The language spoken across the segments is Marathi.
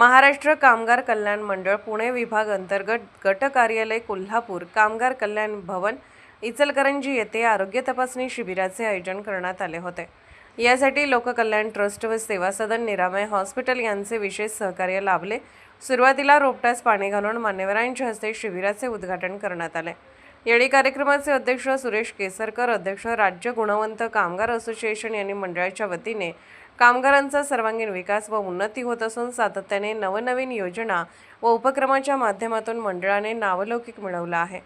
महाराष्ट्र कामगार कल्याण मंडळ पुणे विभाग अंतर्गत गट कार्यालय कोल्हापूर कामगार कल्याण भवन इचलकरंजी येथे आरोग्य तपासणी शिबिराचे आयोजन करण्यात आले होते। यासाठी लोककल्याण ट्रस्ट व सेवा सदन निरामय हॉस्पिटल यांचे विशेष सहकार्य लाभले। सुरुवातीला रोपट्यास पाणी घालून मान्यवरांच्या हस्ते शिबिराचे उद्घाटन करण्यात आले। यावेळी कार्यक्रमाचे अध्यक्ष सुरेश केसरकर, अध्यक्ष राज्य गुणवंत कामगार असोसिएशन यांनी मंडळाच्या वतीने कामगारांचा सर्वांगीण विकास व उन्नती होत असून सातत्याने नवनवीन योजना व उपक्रमाच्या माध्यमातून मंडळाने नावलौकिक मिळवला आहे।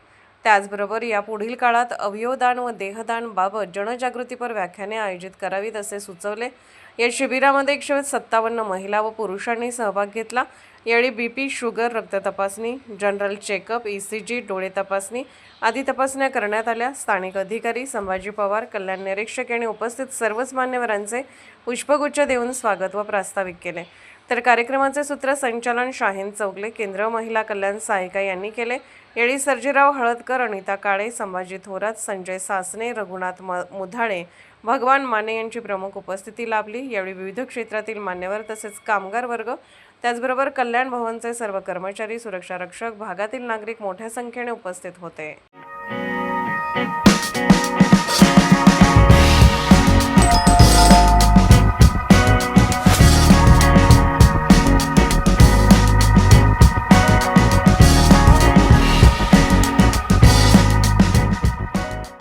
त्याचबरोबर यापुढील काळात अवयवदान व देहदान बाबत जनजागृतीपर व्याख्याने आयोजित करावीत असे सुचवले। या शिबिरामध्ये 157 महिला व पुरुषांनी सहभाग घेतला। यावेळी बीपी, शुगर, रक्त तपासणी, जनरल चेकअप, ईसीजी, डोळे तपासणी आदी तपासण्या करण्यात आल्या। स्थानिक अधिकारी संभाजी पवार, कल्याण निरीक्षक यांनी उपस्थित सर्वच मान्यवरांचे पुष्पगुच्छ देऊन स्वागत व प्रास्ताविक केले। तर कार्यक्रमाचे सूत्रसंचालन शाहीन चौगले, केंद्र महिला कल्याण सहायिका यांनी केले। यावेळी सर्जेराव हळदकर, अनिता काळे, संभाजी थोरात, संजय सासने, रघुनाथ मुधाळे, भगवान माने यांची प्रमुख उपस्थिती लाभली। यावेळी विविध क्षेत्रातील मान्यवर तसेच कामगार वर्ग, त्याचबरोबर कल्याण भवनचे सर्व कर्मचारी, सुरक्षा रक्षक, भागातील नागरिक मोठ्या संख्येने उपस्थित होते।